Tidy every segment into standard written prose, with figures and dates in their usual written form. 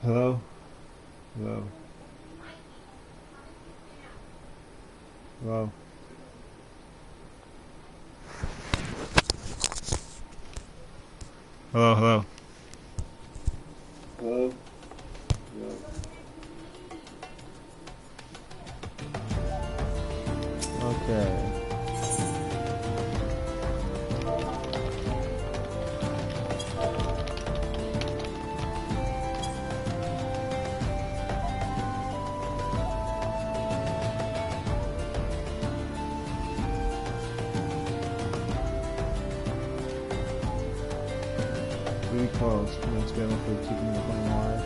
Hello? Hello? Hello? Hello, hello? Hello? Hello? Okay. Really close. Let's get for keeping the phone alive.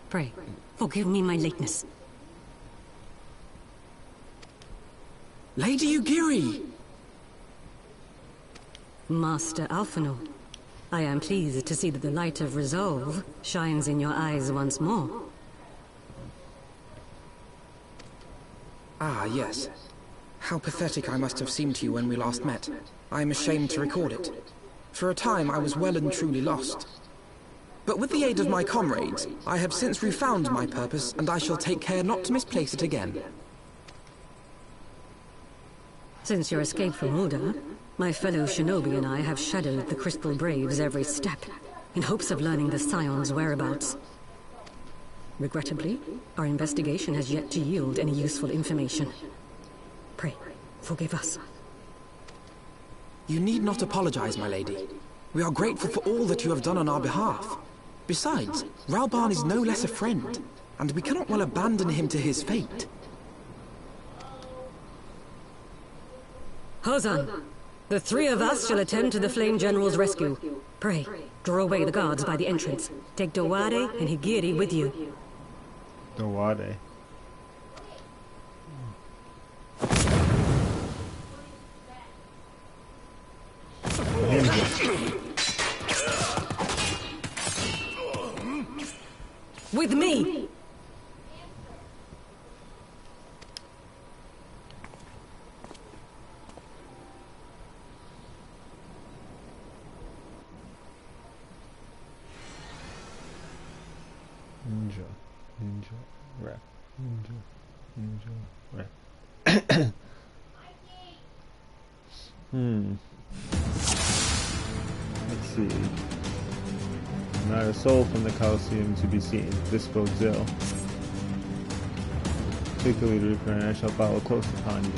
Pray, forgive me my lateness. Lady Ugiri! Master Alphino, I am pleased to see that the light of resolve shines in your eyes once more. Ah, yes. How pathetic I must have seemed to you when we last met. I am ashamed to record it. For a time I was well and truly lost. But with the aid of my comrades, I have since refound my purpose, and I shall take care not to misplace it again. Since your escape from Ulda, my fellow shinobi and I have shadowed the Crystal Braves every step, in hopes of learning the Scion's whereabouts. Regrettably, our investigation has yet to yield any useful information. Pray, forgive us. You need not apologize, my lady. We are grateful for all that you have done on our behalf. Besides, Ralban is no less a friend, and we cannot well abandon him to his fate. Hozan, the three of us shall attend to the Flame General's rescue. Pray, draw away the guards by the entrance. Take Dowade and Higiri with you. Dowade. With me! Ninja, ninja, rap, ninja, ninja, rap. Let's see. Not a soul from the Colosseum to be seen. This bodes ill. Particularly to return, I shall follow close upon you.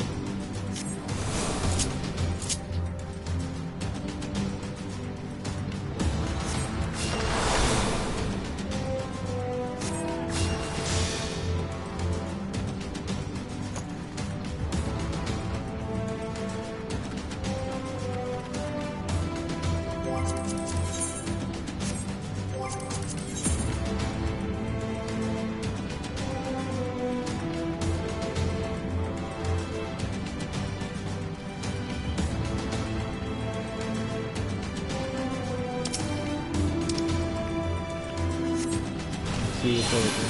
See what's over there.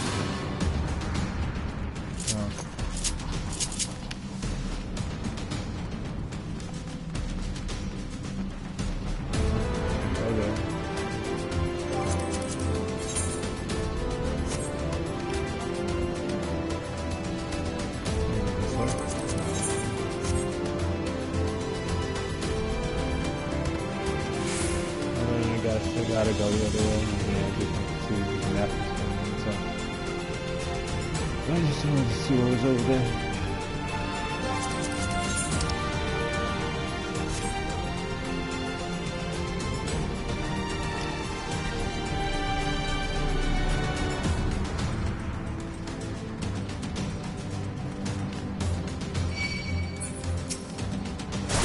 Gotta go the other way. Yeah, just see the map. So I just wanted to see what was over there.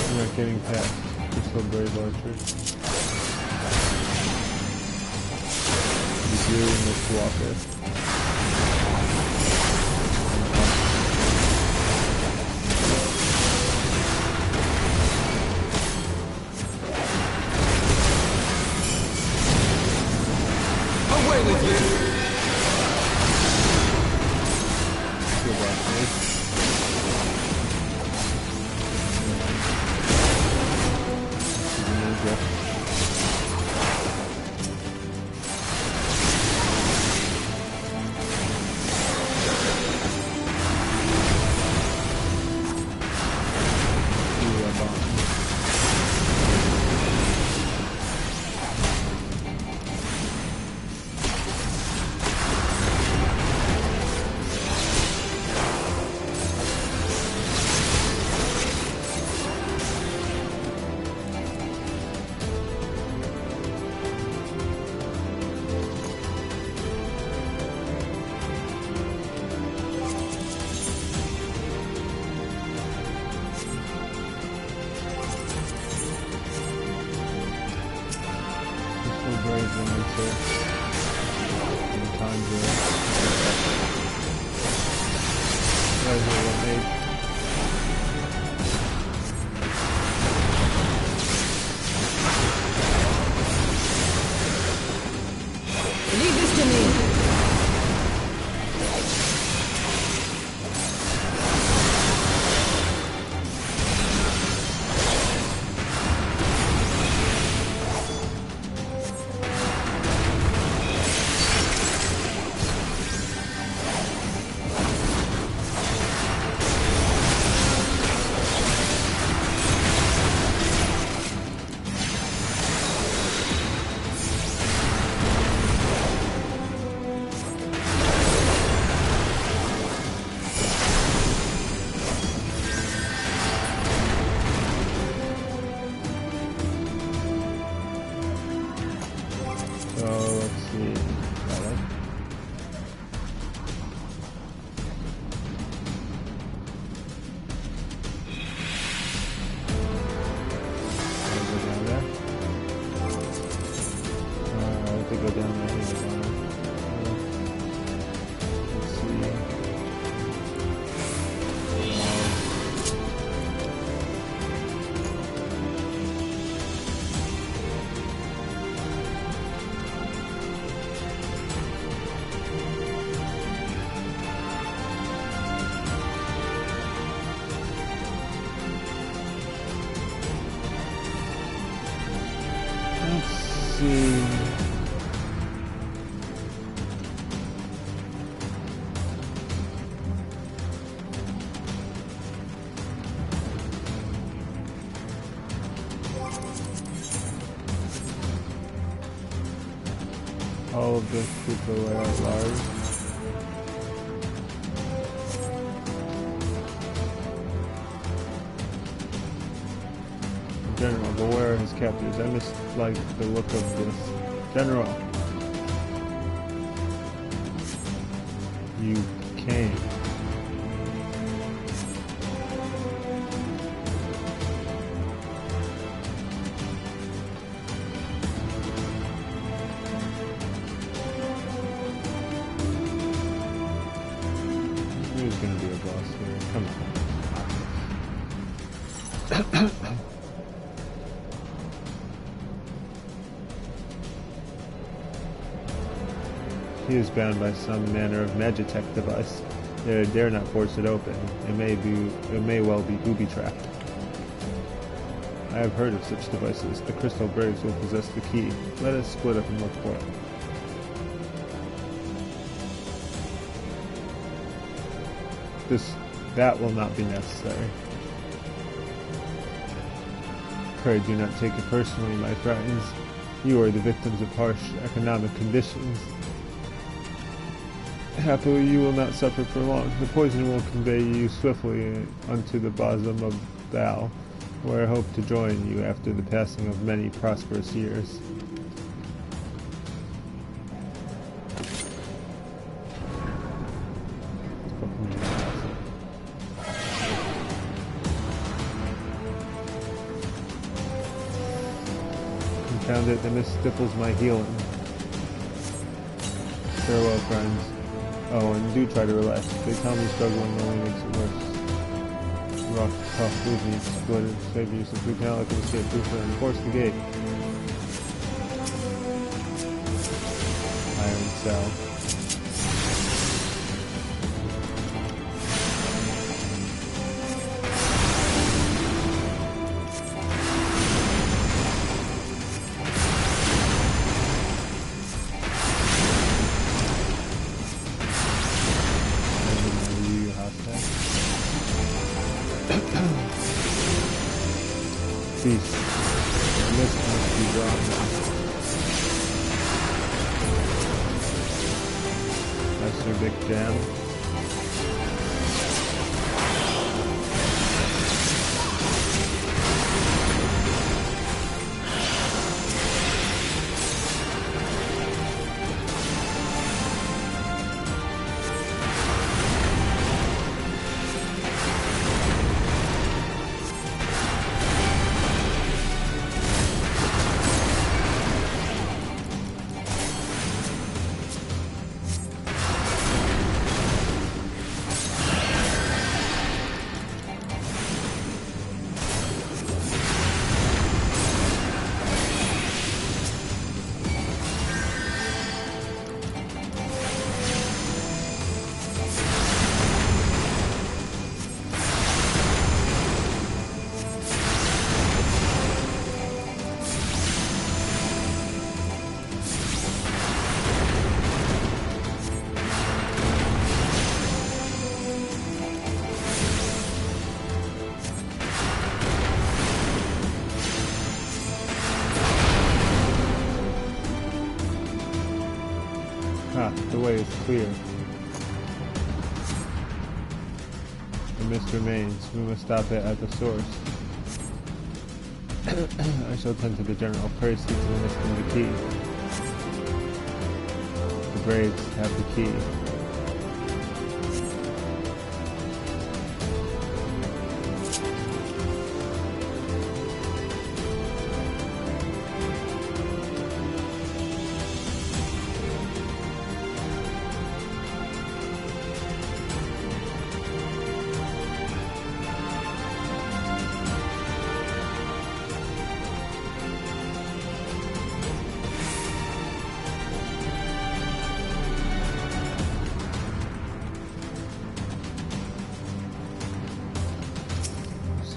We're not getting past Crystal Brave Archers. You must walk it. Right here, what made? Leave this to me. All of this people are at large. General, beware his captors. I mislike the look of this. General. You came. Who's gonna be a boss here? Come on. He is bound by some manner of magitech device. They dare not force it open. It may well be booby-trapped. I have heard of such devices. The Crystal Braves will possess the key. Let us split up and look for it. That will not be necessary. Pray do not take it personally, my friends. You are the victims of harsh economic conditions. Happily, you will not suffer for long. The poison will convey you swiftly unto the bosom of Thou, where I hope to join you after the passing of many prosperous years. Confound it, the mist stifles my healing. Farewell, friends. Oh, and do try to relax. They tell me struggling only makes it worse. Rock, tough, leave me, split it, save you, since we cannot let them escape through and force the gate. Iron cell. Peace. The mist must be drawn now. That's your big jam. The way is clear. The mist remains. We must stop it at the source. I shall tend to the general first, seek the mist and the key. The braves have the key.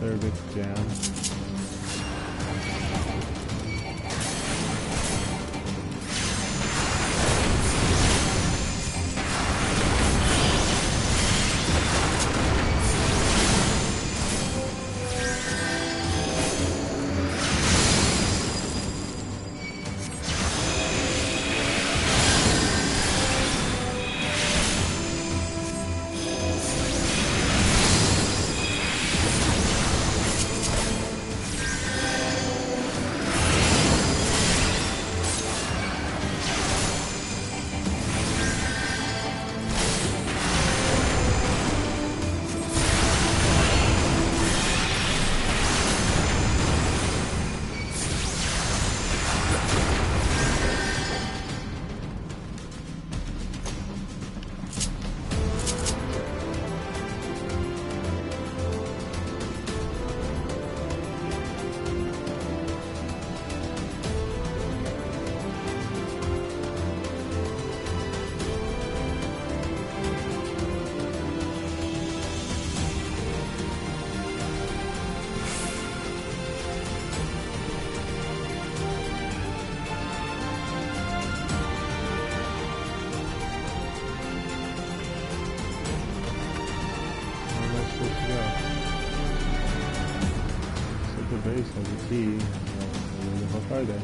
Cervic jam. Base has a key. How far are they?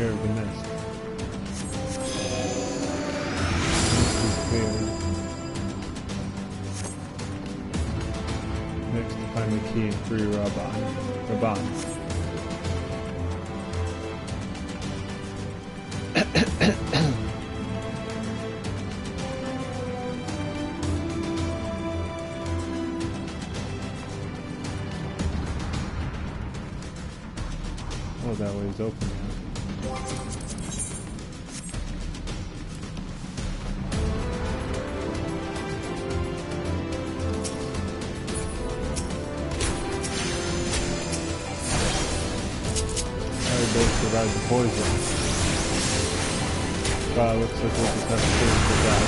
Of the mist. Mist is cleared. Next, to find the key and free Raban. Oh, that way is open now. survive the poison. Wow, looks like we'll just have to finish with that.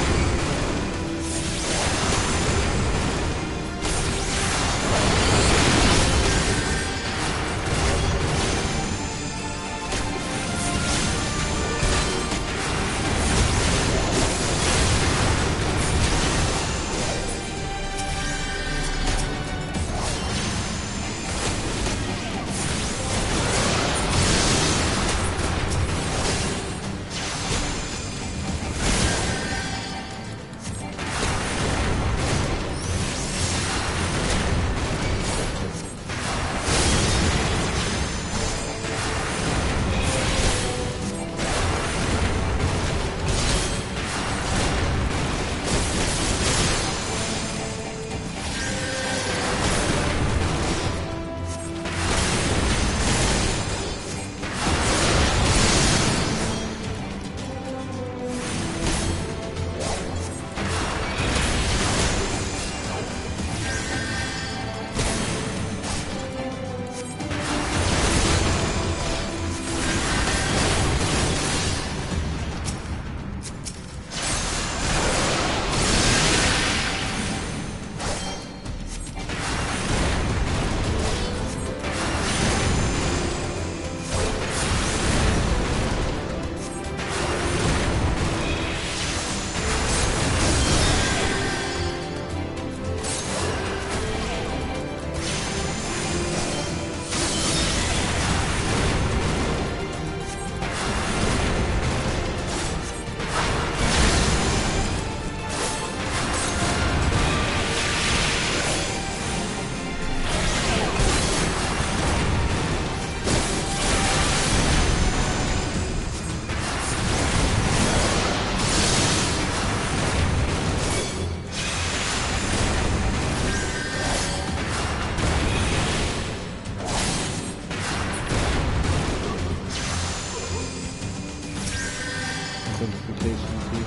Identification key.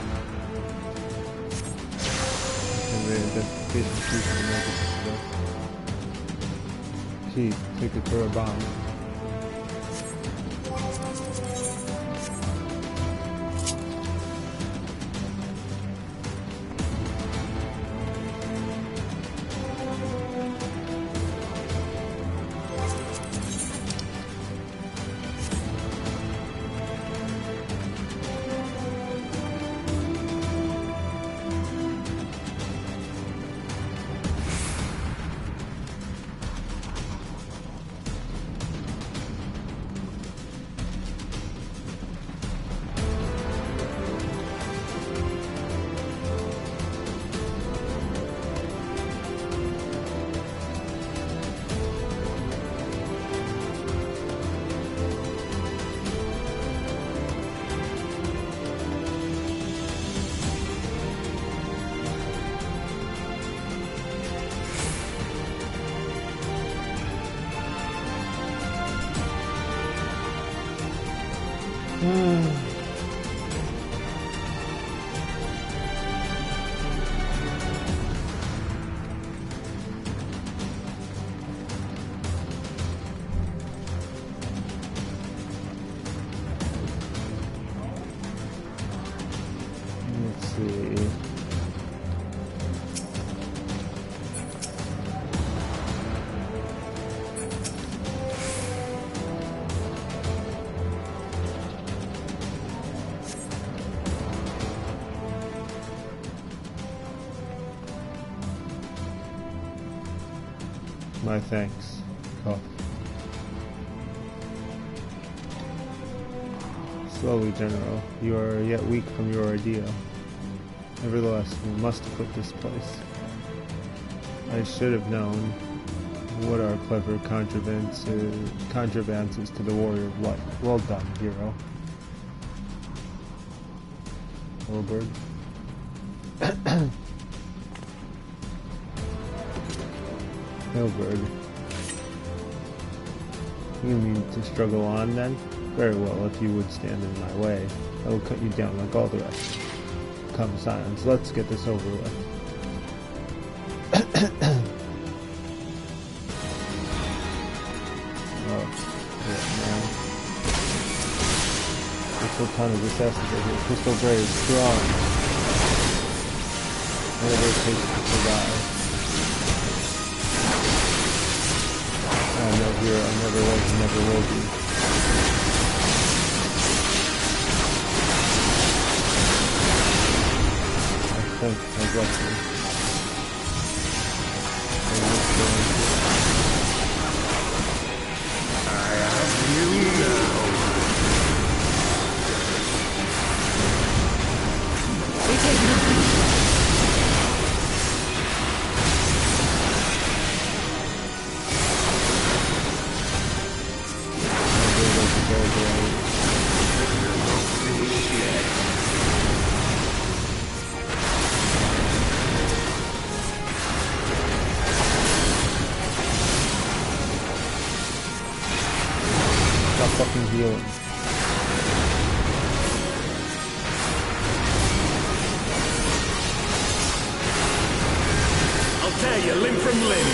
And the identification key for the magic. Key, take it for a bomb. Let's see. My thanks. Cough. Slowly, General. You are yet weak from your ordeal. Nevertheless, we must quit this place. I should have known what are clever contravances to the warrior of life. Well done, hero. Hillbird. Hillbird. You mean to struggle on then? Very well, if you would stand in my way, I will cut you down like all the rest. Come, Scions, let's get this over with. Oh, yeah, man. ton of assassins over here. Crystal Brave, strong. Never patient to survive. I'm no hero, I never was and never will be. I think I got you. Stop fucking healing. I'll tear you limb from limb.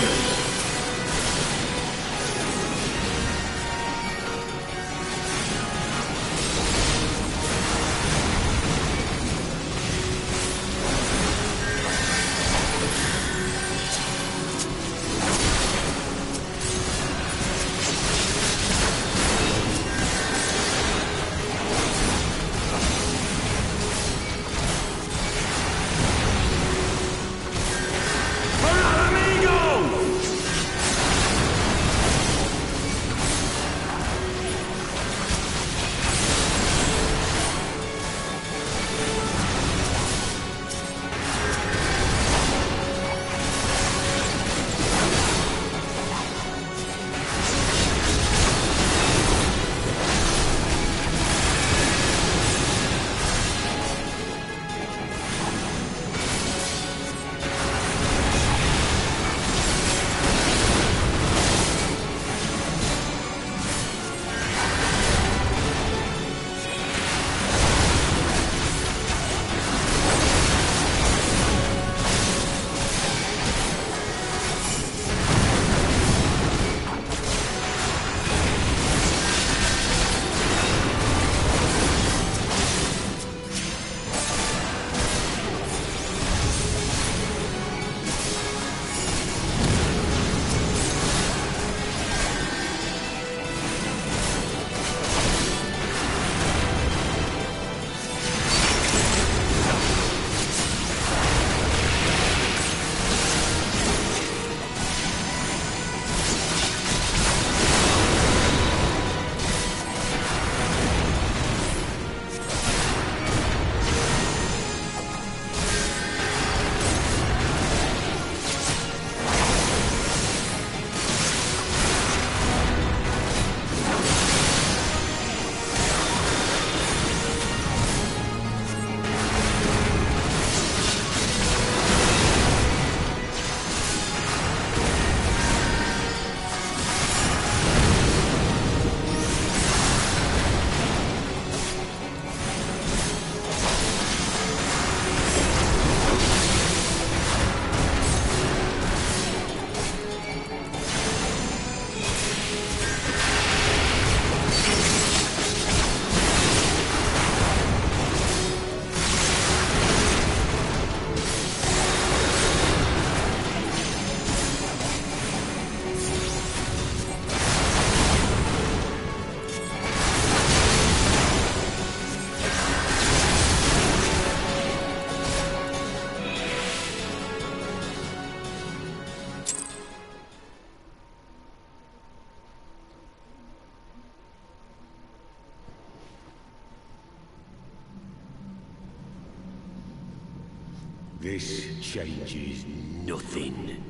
This changes nothing.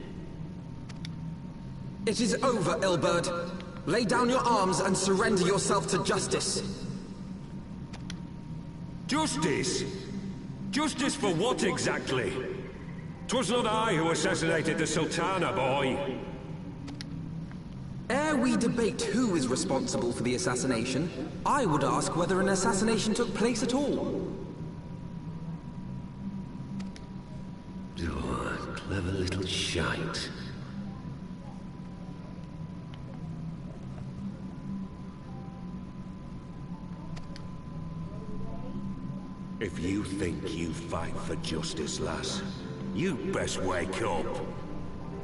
It is over, Ilberd. Lay down your arms and surrender yourself to justice. Justice? Justice for what exactly? 'Twas not I who assassinated the Sultana, boy. Ere we debate who is responsible for the assassination, I would ask whether an assassination took place at all. Oh, clever little shite. If you think you fight for justice, lass, you best wake up.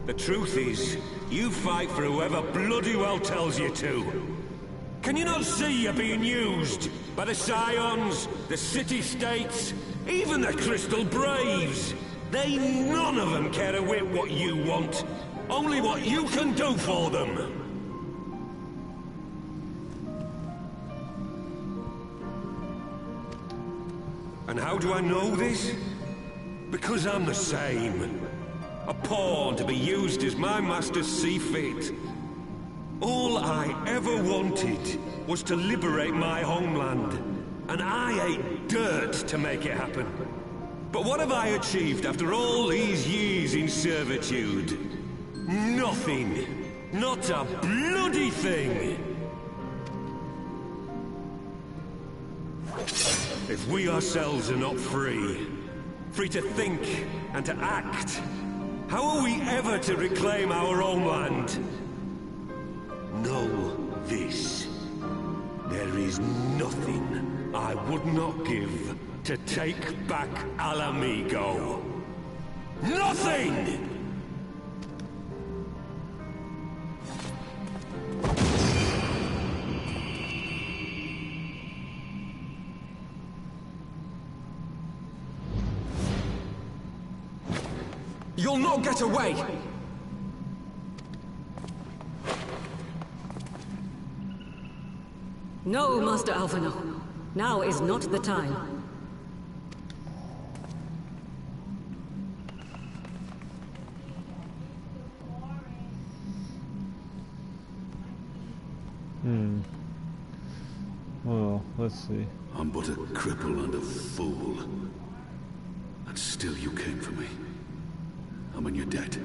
The truth is, you fight for whoever bloody well tells you to. Can you not see you're being used? By the Scions, the City-States, even the Crystal Braves? They none of them care a whit what you want. Only what you can do for them. And how do I know this? Because I'm the same. A pawn to be used as my masters see fit. All I ever wanted was to liberate my homeland, and I ate dirt to make it happen. But what have I achieved after all these years in servitude? Nothing. Not a bloody thing. If we ourselves are not free, free to think and to act, how are we ever to reclaim our own land? Know this. There is nothing I would not give to take back Alamigo. Nothing! You'll not get away! No, Master Alphino. Now is not the time. Well, let's see. I'm but a cripple and a fool. And still you came for me. I'm in your debt.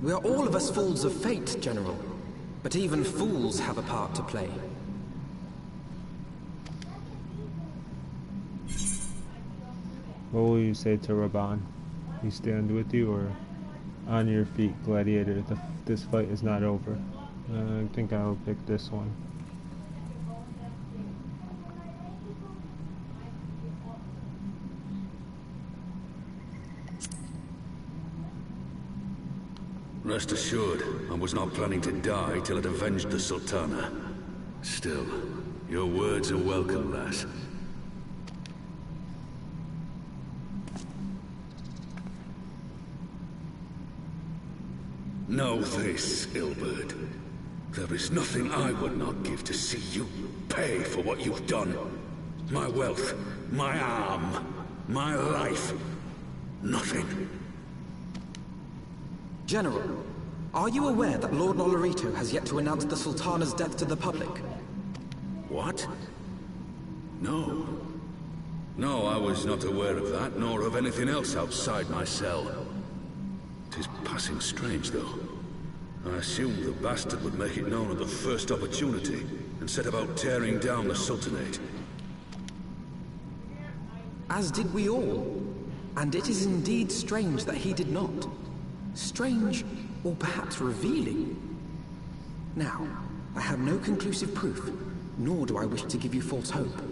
We are all of us fools of fate, General. But even fools have a part to play. What will you say to Raban? We stand with you, or on your feet, gladiator? This fight is not over. I think I'll pick this one. Rest assured, I was not planning to die till I'd avenged the Sultana. Still, your words are welcome, lass. Know this, Ilberd. There is nothing I would not give to see you pay for what you've done. My wealth, my arm, my life. Nothing. General, are you aware that Lord Nolorito has yet to announce the Sultana's death to the public? What? No. No, I was not aware of that, nor of anything else outside my cell. 'Tis passing strange, though. I assumed the bastard would make it known at the first opportunity, and set about tearing down the Sultanate. As did we all. And it is indeed strange that he did not. Strange, or perhaps revealing. Now, I have no conclusive proof, nor do I wish to give you false hope,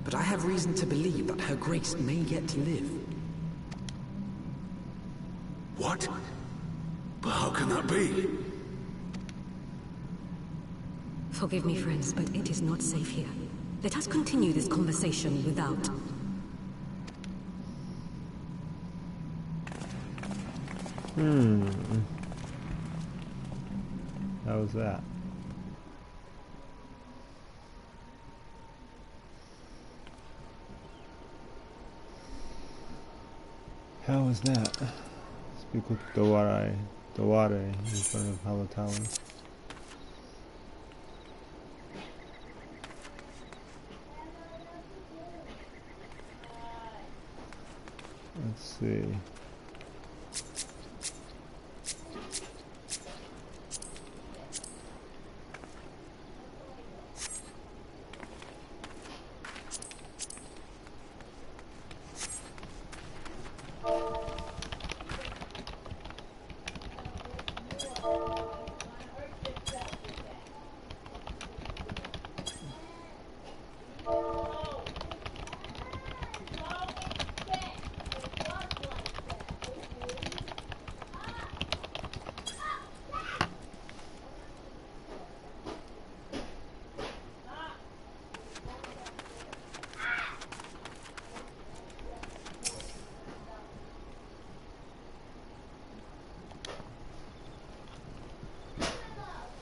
but I have reason to believe that Her Grace may yet live. What? But how can that be? Forgive me, friends, but it is not safe here. Let us continue this conversation without. How was that? How was that? Speak with Daware in front of Halatali. Let's see.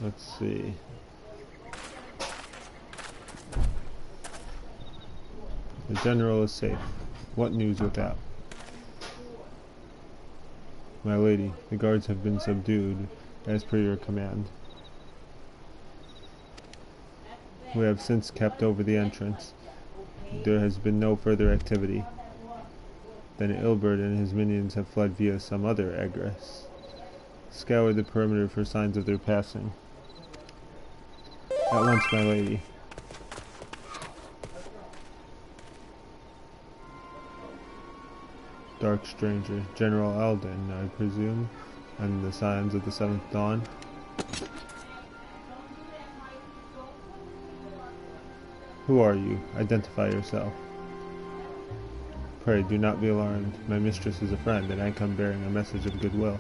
Let's see. The general is safe. What news without? My lady, the guards have been subdued, as per your command. We have since kept over the entrance. There has been no further activity. Then Ilbert and his minions have fled via some other egress. Scour the perimeter for signs of their passing. At once, my lady. Dark stranger, General Alden, I presume, and the signs of the seventh dawn. Who are you? Identify yourself. Pray do not be alarmed. My mistress is a friend, and I come bearing a message of goodwill.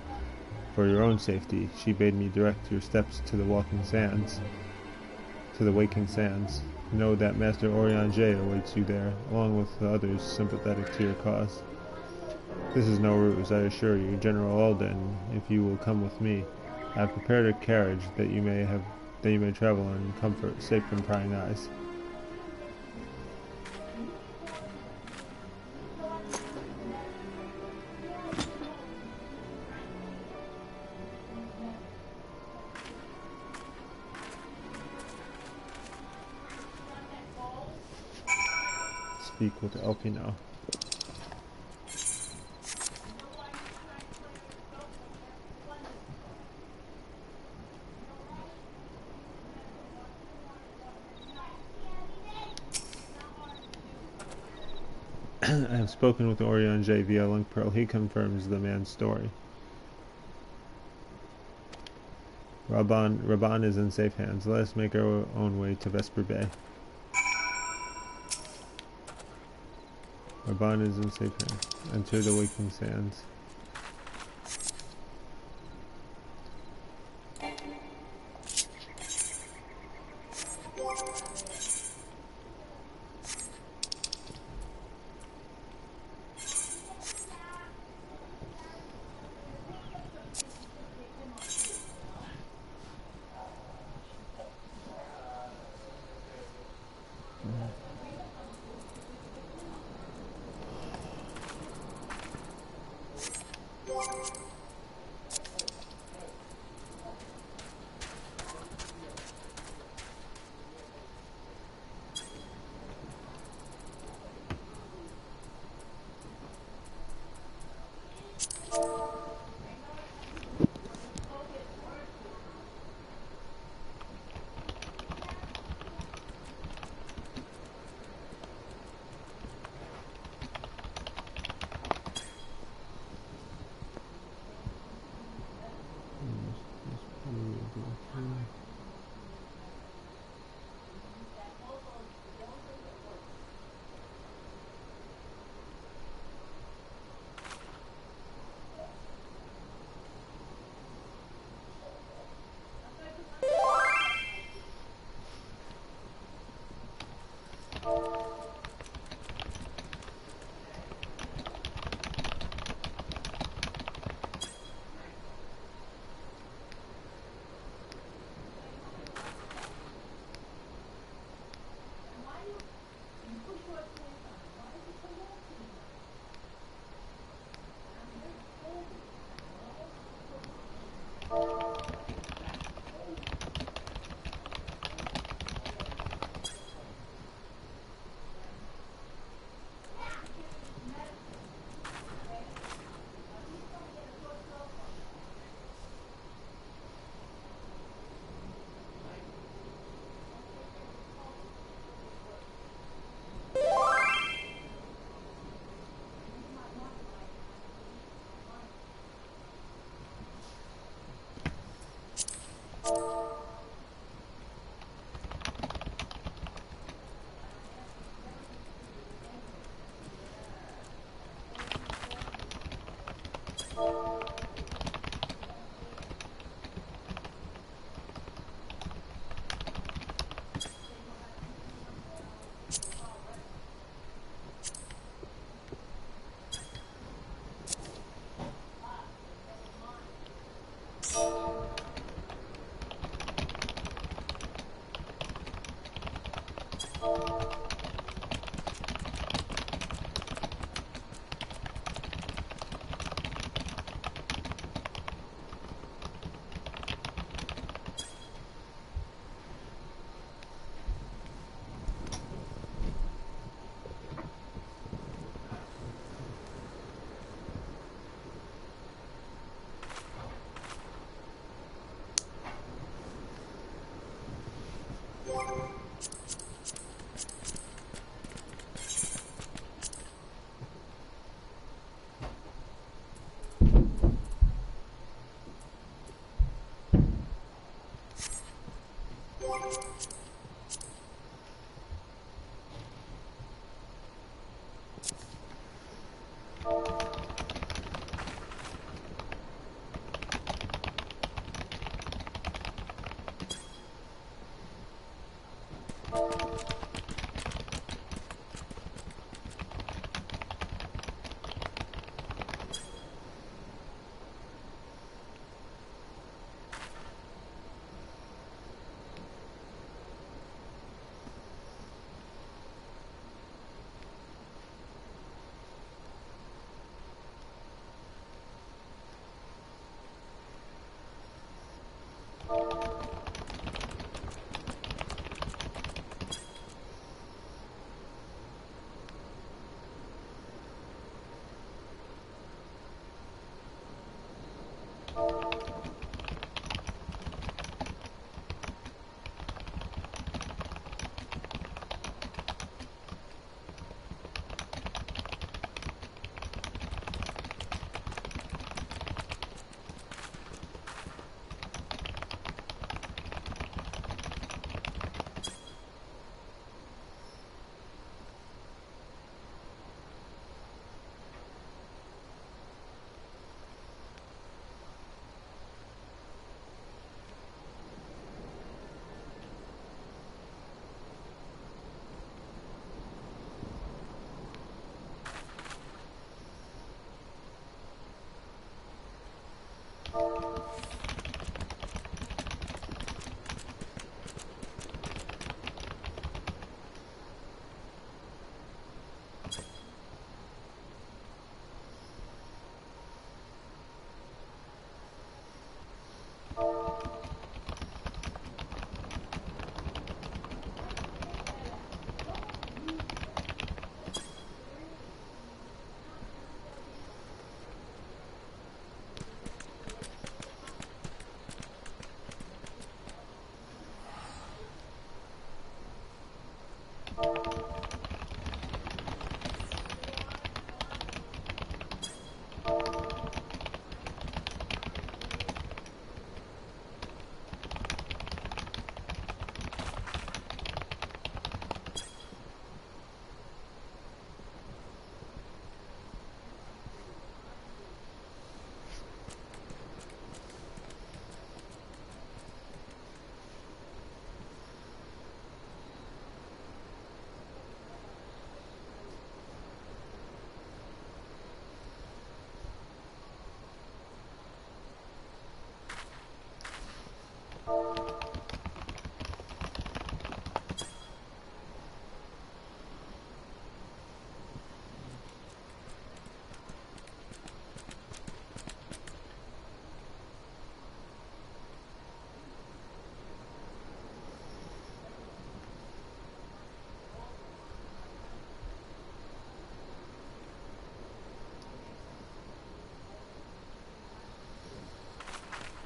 For your own safety, she bade me direct your steps to the waking sands. Know that Master Orianger awaits you there, along with the others sympathetic to your cause. This is no ruse, I assure you, General Alden. If you will come with me, I have prepared a carriage that you may travel in comfort, safe from prying eyes. Speak with Elpino. I have spoken with Orianger via Link Pearl. He confirms the man's story. Raban is in safe hands. Let us make our own way to Vesper Bay. Raban is in safe hands. Enter the waking sands.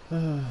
Hmm.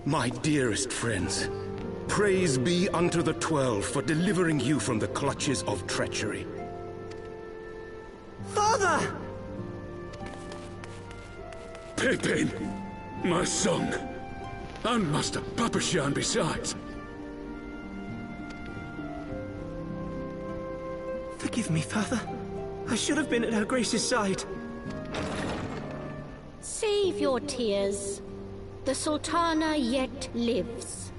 My dearest friends, praise be unto the 12 for delivering you from the clutches of treachery. Father! Pippin, my son, and Master Papashan besides. Forgive me, Father. I should have been at Her Grace's side. Save your tears. The Sultana yet lives.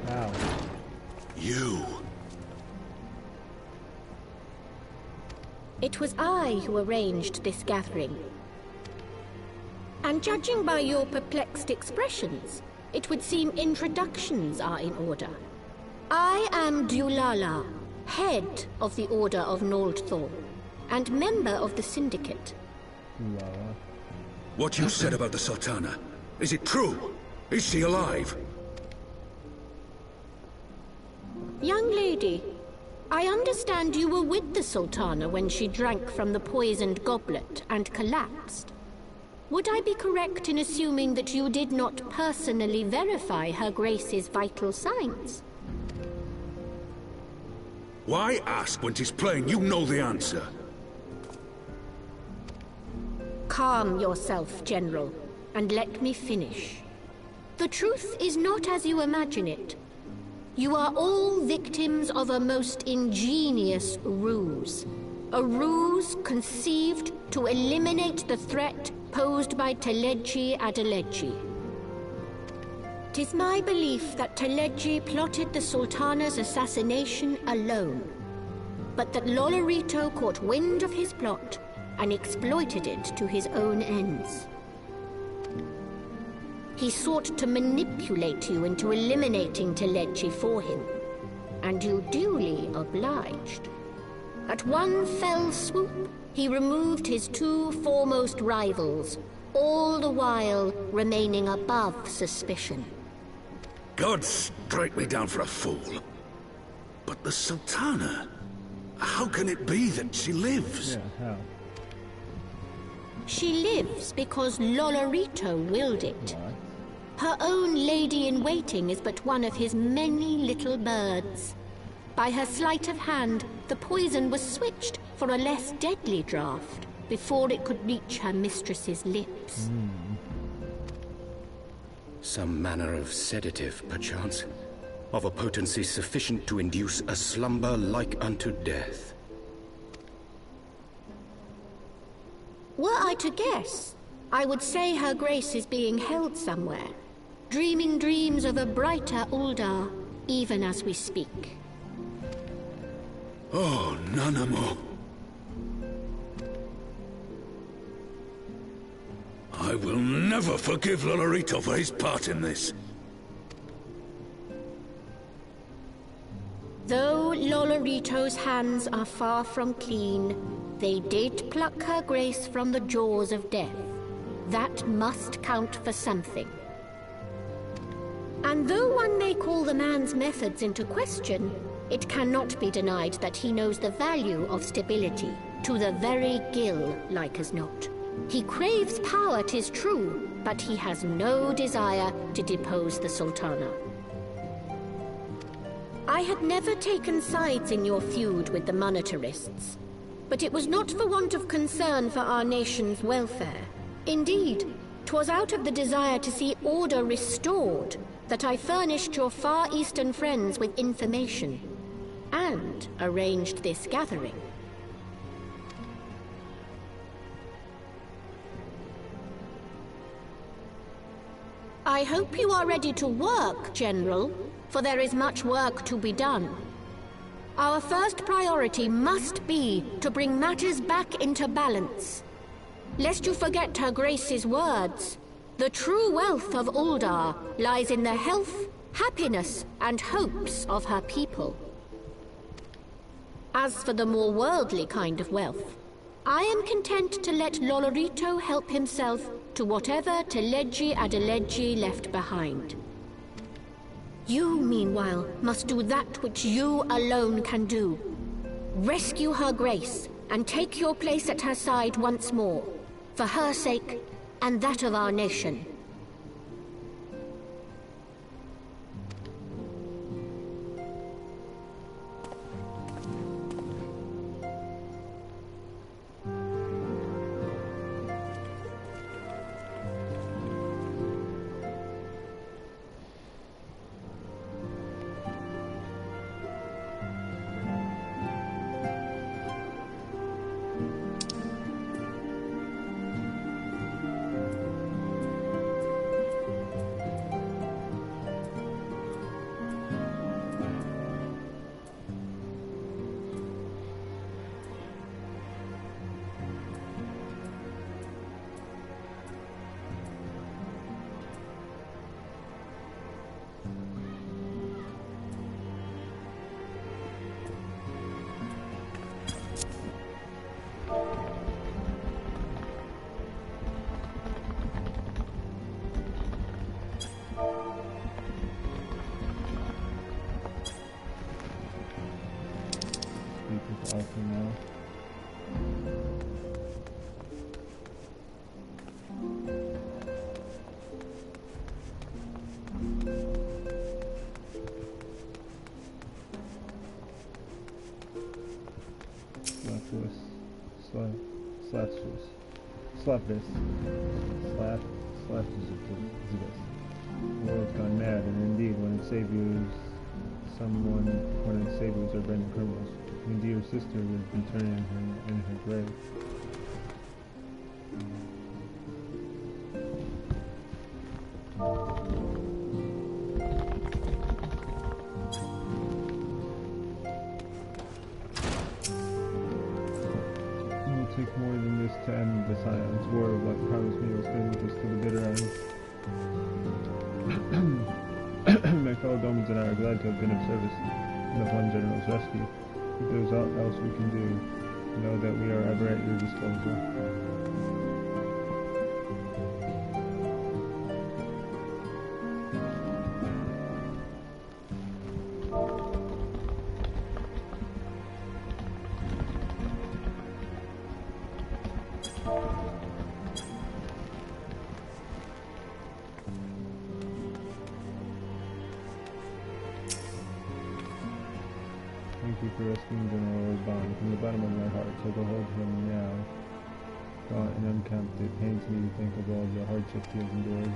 Wow. You. It was I who arranged this gathering. And judging by your perplexed expressions, it would seem introductions are in order. I am Dulala, head of the Order of Noldthor, and member of the Syndicate. What you said about the Sultana, is it true? Is she alive? Young lady, I understand you were with the Sultana when she drank from the poisoned goblet and collapsed. Would I be correct in assuming that you did not personally verify Her Grace's vital signs? Why ask when 'tis plain you know the answer? Calm yourself, General, and let me finish. The truth is not as you imagine it. You are all victims of a most ingenious ruse. A ruse conceived to eliminate the threat posed by Teleji Adeleji. 'Tis my belief that Teleji plotted the Sultana's assassination alone, but that Lolorito caught wind of his plot and exploited it to his own ends. He sought to manipulate you into eliminating Teleji for him, and you duly obliged. At one fell swoop, he removed his two foremost rivals, all the while remaining above suspicion. God strike me down for a fool. But the Sultana, how can it be that she lives? Yeah, how? She lives because Lolorito willed it. What? Her own lady-in-waiting is but one of his many little birds. By her sleight of hand, the poison was switched for a less deadly draught before it could reach her mistress's lips. Some manner of sedative, perchance, of a potency sufficient to induce a slumber like unto death. Were I to guess, I would say Her Grace is being held somewhere, dreaming dreams of a brighter Uldar, even as we speak. Oh, Nanamo. I will never forgive Lolorito for his part in this. Though Lolorito's hands are far from clean, they did pluck Her Grace from the jaws of death. That must count for something. And though one may call the man's methods into question, it cannot be denied that he knows the value of stability, to the very gill, like as not. He craves power, 'tis true, but he has no desire to depose the Sultana. I had never taken sides in your feud with the monetarists, but it was not for want of concern for our nation's welfare. Indeed, 'twas out of the desire to see order restored that I furnished your Far Eastern friends with information, and arranged this gathering. I hope you are ready to work, General, for there is much work to be done. Our first priority must be to bring matters back into balance. Lest you forget Her Grace's words, the true wealth of Uldar lies in the health, happiness, and hopes of her people. As for the more worldly kind of wealth, I am content to let Lolorito help himself to whatever Teledji Adeledji left behind. You, meanwhile, must do that which you alone can do. Rescue Her Grace and take your place at her side once more, for her sake and that of our nation. Slap this. Slash this. The world's gone mad, and indeed, when its saviors are branded criminals, my dear sister would be turning in her grave. Take more than this to end the Scions. War of what promised me will stay with us to the bitter end. My fellow Domans and I are glad to have been of service in the one general's rescue. If there is aught else we can do, know that we are ever at your disposal. Thank you for rescuing General Orban. From the bottom of my heart, so behold him now. Gaunt and unkempt, it pains me to think of all the hardships he has endured.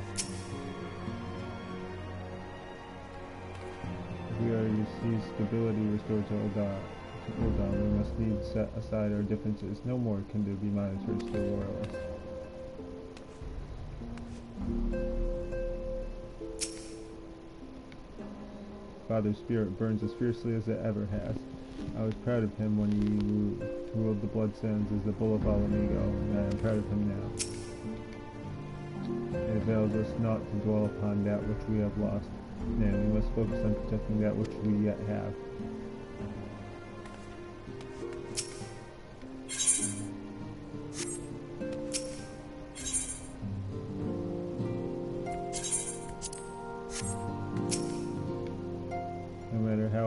If we are to see stability restored to Uldar, we must needs set aside our differences. No more can there be monitors for loyalists. Father's spirit burns as fiercely as it ever has. I was proud of him when he ruled the Blood Sands as the Bull of Alamigo, and I am proud of him now. It avails us not to dwell upon that which we have lost. Now we must focus on protecting that which we yet have.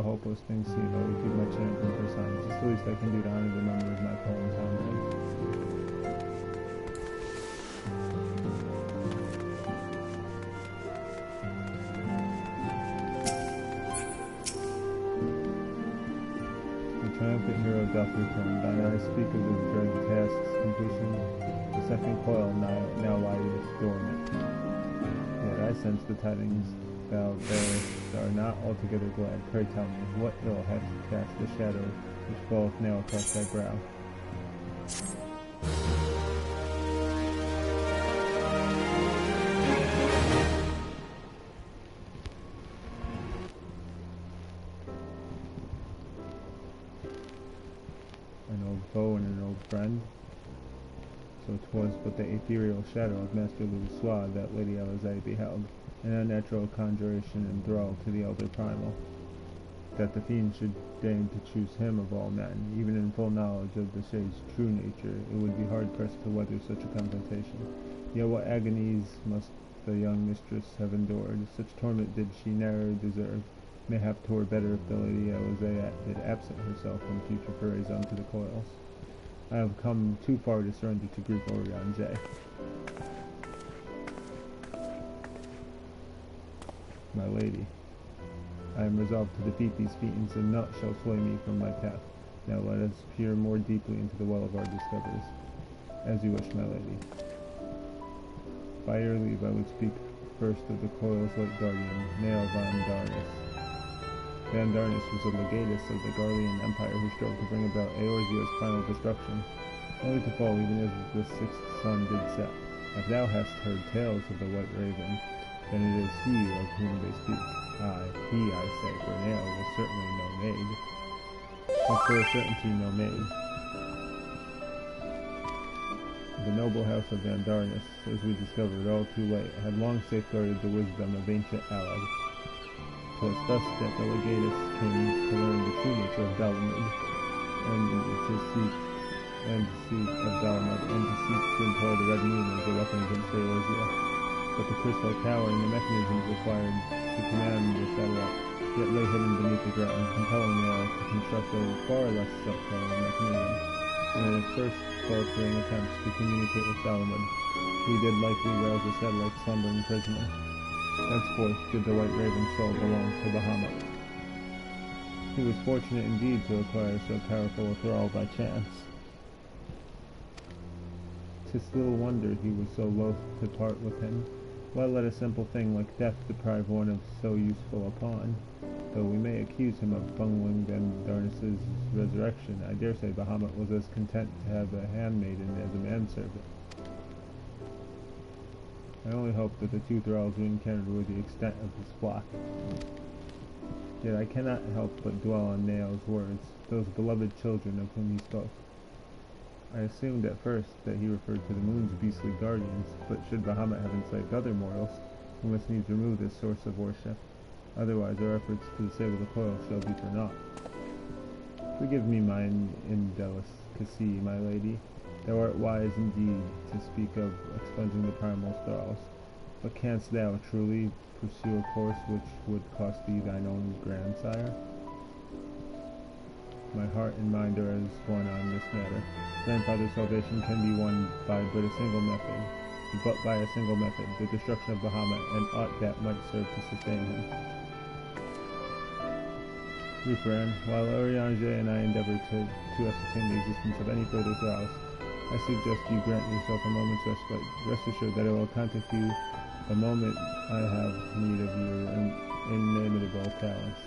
Hopeless things seem, I will keep my champion for science. It's the least I can do to honor the memory of my fallen comrade. The triumphant hero doth return. Thine eyes speak of the dread task's completion. The second coil now lieth dormant. Yet I sense the tidings thou bearest are not altogether glad. Pray tell me, what ill hath cast the shadow which falleth now across thy brow? friend? So 'twas but the ethereal shadow of Master Louis that Lady Elizabeth beheld, an unnatural conjuration and thrall to the elder primal. That the fiend should deign to choose him of all men, even in full knowledge of the shade's true nature, it would be hard-pressed to weather such a confrontation. Yet what agonies must the young mistress have endured, such torment did she ne'er deserve. Mayhap 'twere better if the Lady Elizabeth did absent herself from future forays unto the coils. I have come too far to surrender to grief Oriange. My lady, I am resolved to defeat these fiends, and naught shall sway me from my path. Now let us peer more deeply into the well of our discoveries. As you wish, my lady. By your leave, I would speak first of the coil's late guardian, Nael Van Darnus. Van Darnus was a legatus of the Garlean Empire who strove to bring about Eorzio's final destruction, only to fall even as the sixth sun did set. If thou hast heard tales of the White Raven, then it is he of whom they speak. Aye, he, I say, for Nael was certainly no maid, but for a certainty no maid. The noble house of Van Darnus, as we discovered all too late, had long safeguarded the wisdom of ancient Alad. 'Twas thus that the legatus came to learn the true nature of Dalamud, and to seek to employ the Red Moon as a weapon against Eorzio. But the crystal tower and the mechanisms required to command the satellite yet lay hidden beneath the ground, compelling Nael to construct a far less subtle mechanism. And in its first faltering attempts to communicate with Dalamud, he did likely rouse the satellite's slumbering prisoner. Thenceforth did the White Raven's soul belong to Bahamut. He was fortunate indeed to acquire so powerful a thrall by chance. 'Tis little wonder he was so loath to part with him. Why let a simple thing like death deprive one of so useful a pawn? Though we may accuse him of bungling Van Darnus's resurrection, I dare say Bahamut was as content to have a handmaiden as a manservant. I only hope that the two thralls we encountered were the extent of his flock. Yet I cannot help but dwell on Nael's words, those beloved children of whom he spoke. I assumed at first that he referred to the moon's beastly guardians, but should Bahamut have enslaved other mortals, we must needs remove this source of worship. Otherwise our efforts to disable the coil shall be for naught. Forgive me mine indelicacy, my lady. Thou art wise indeed to speak of expunging the primal thralls, but canst thou truly pursue a course which would cost thee thine own grandsire? My heart and mind are as one on this matter. Grandfather's salvation can be won by but a single method, the destruction of Bahamut, and aught that might serve to sustain him. Refran, while Oriange and I endeavor to ascertain the existence of any further thralls, I suggest you grant yourself a moment's respite. Rest assured that I will contact you the moment I have need of your inimitable talents.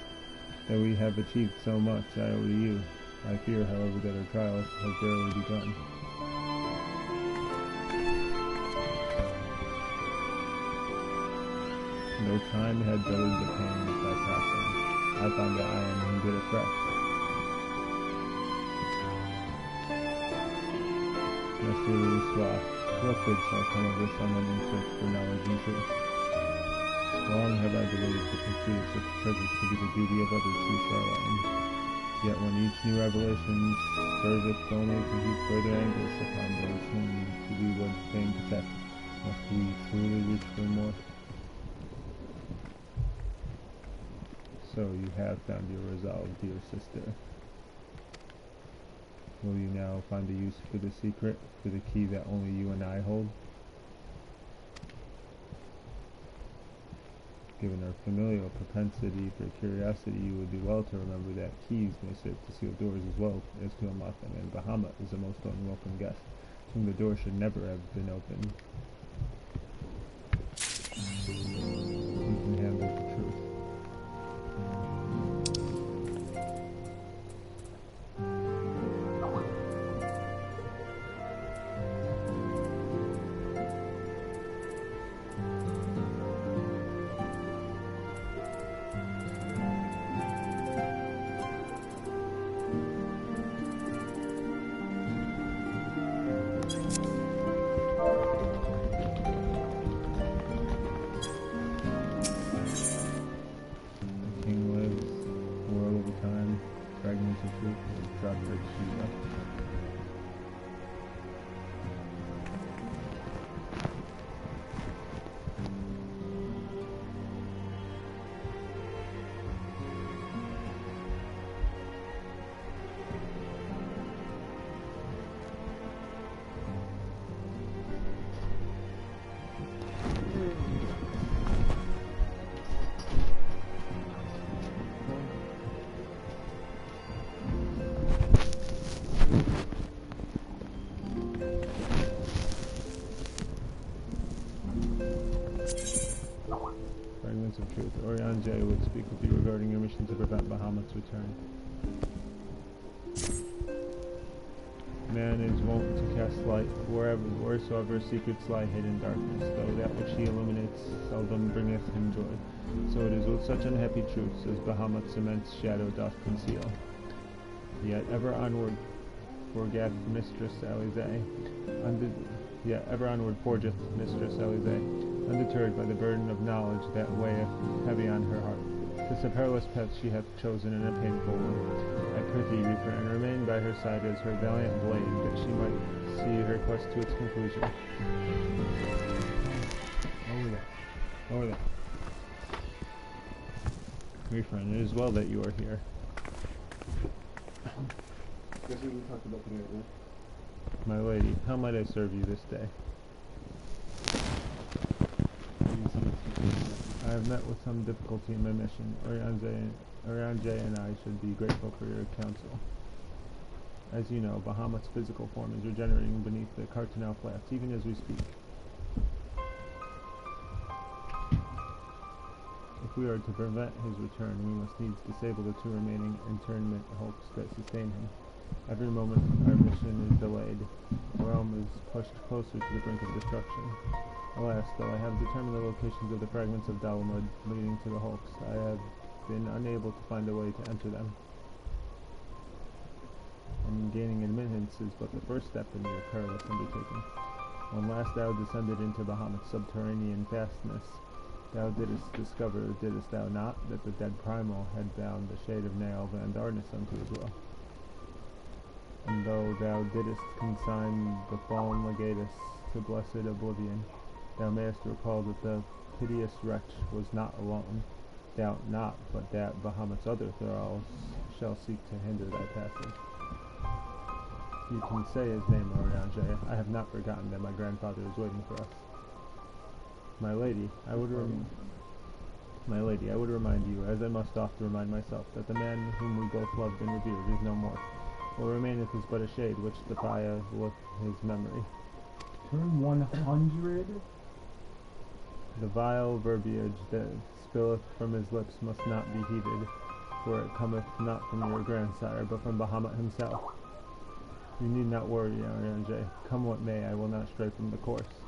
Though we have achieved so much, I owe to you. I fear, however, that our trials have barely begun. No time had dulled the pain of my passing. I found that I am good afresh. Master Louis, what good shall come of this unending search for knowledge and truth? Long have I believed the pursuit of such treasures to be the duty of every true charlatan. Yet when each new revelation serveth only to heap further anguish upon those whom we would fain protect, must we truly reach for more? So you have found your resolve, dear sister. Will you now find a use for the secret, for the key that only you and I hold? Given our familial propensity for curiosity, you would do well to remember that keys may serve to seal doors as well as to unlock them, and Bahamut is a most unwelcome guest, to whom the door should never have been opened. You can handle the truth. fragments of truth. Oriange would speak with you regarding your mission to prevent Bahamut's return. Man is wont to cast light wheresoever secrets lie hid in darkness, though that which he illuminates seldom bringeth him joy. So it is with such unhappy truths as Bahamut's immense shadow doth conceal. Yet ever onward forgeth Mistress Alize, undeterred by the burden of knowledge that weigheth heavy on her heart. 'Tis a perilous path she hath chosen, and a painful one. I prithee, Reaper, and remain by her side as her valiant blade, that she might see her quest to its conclusion. Over there. Reaper, it is well that you are here. Guess what we talked about today, right? My lady, how might I serve you this day? I have met with some difficulty in my mission. Oriange and I should be grateful for your counsel. As you know, Bahamut's physical form is regenerating beneath the Cartanel Flats, even as we speak. If we are to prevent his return, we must needs disable the 2 remaining internment hulks that sustain him. Every moment our mission is delayed, the realm is pushed closer to the brink of destruction. Alas, though I have determined the locations of the fragments of Dalamud leading to the hulks, I have been unable to find a way to enter them. And gaining admittance is but the first step in your perilous undertaking. When last thou descended into Bahamut's subterranean fastness, thou didst discover, didst thou not, that the dead primal had bound the shade of Nael Van Darnus unto his will? And though thou didst consign the fallen legatus to blessed oblivion, thou mayest recall that the piteous wretch was not alone. Doubt not, but that Bahamut's other thralls shall seek to hinder thy passage. You can say his name, Oriange. I have not forgotten that my grandfather is waiting for us. My lady, I would remind you, as I must oft remind myself, that the man whom we both loved and revered is no more. What remaineth is but a shade which defieth his memory. Turn 100? The vile verbiage that spilleth from his lips must not be heeded, for it cometh not from your grandsire, but from Bahamut himself. You need not worry, Oriange. Come what may, I will not stray from the course.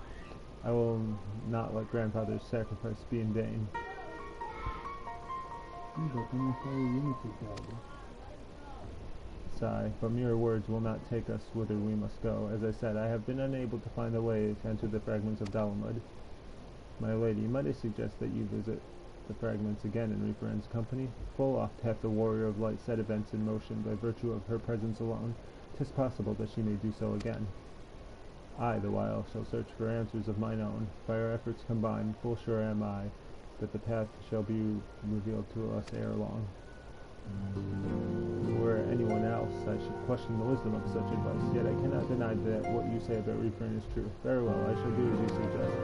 I will not let grandfather's sacrifice be in vain. Sigh, but mere words will not take us whither we must go. As I said, I have been unable to find a way to enter the fragments of Dalamud. My lady, might I suggest that you visit the fragments again in Reaper's company? Full oft hath the warrior of light set events in motion by virtue of her presence alone. 'Tis possible that she may do so again. I, the while, shall search for answers of mine own. By our efforts combined, full sure am I that the path shall be revealed to us ere long. Were anyone else, I should question the wisdom of such advice, yet I cannot deny that what you say about Reaper is true. Very well, I shall do as you suggest.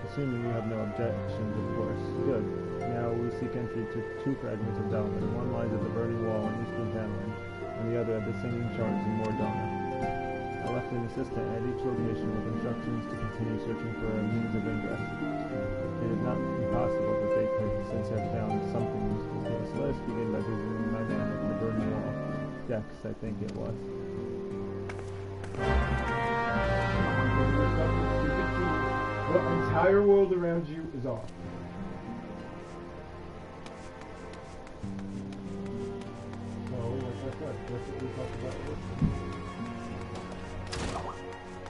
Assuming you have no objections, of course. Good. Now we seek entry to 2 fragments of Dalamud. One lies at the burning wall in eastern Panland, and the other at the singing shards in Mordona. I left an assistant at each location with instructions to continue searching for a means of ingress. It is not impossible that they could since have found something useful to us. Let us begin by visiting my man at the burning wall. Dex, I think it was. The entire world around you is off. So, like I said, that's what we talked about.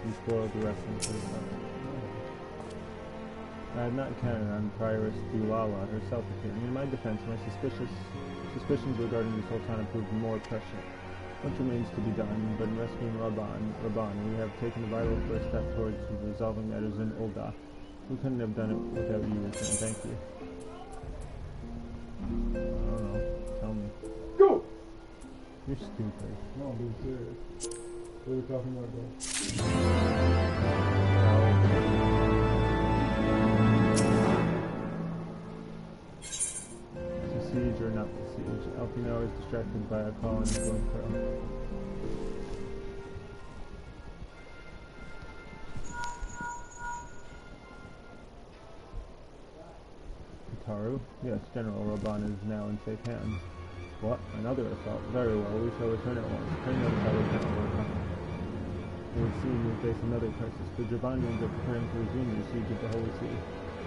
You spoiled the reference to the summer. I had not counted on Prioress Dulala herself appearing. In my defense, my suspicions regarding the Sultana proved more prescient. Much remains to be done, but in rescuing Raban, we have taken a vital first step towards resolving matters in Ul'dah. We couldn't have done it without you, and thank you. I don't know. Tell me. Go! You're stupid. No, I'm being serious. What are we talking about, bro? To siege or not to siege, Elfino is distracted by a call in his Bloom Crow. Taru. Yes, General Raban is now in safe hands. What? Another assault? Very well, we shall return at once. Pray notify Lieutenant Raban. It would seem we face another crisis. The Javanians are preparing to resume their siege of the Holy See.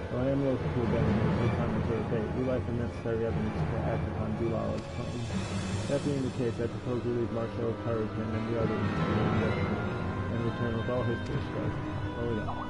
Though I am loath to abandon this no time to their fate, we lack the necessary evidence to act upon Dulala's claim. That being the case, I propose we leave Marshal Tarukan and the others to the and return with all his force. Oh yeah.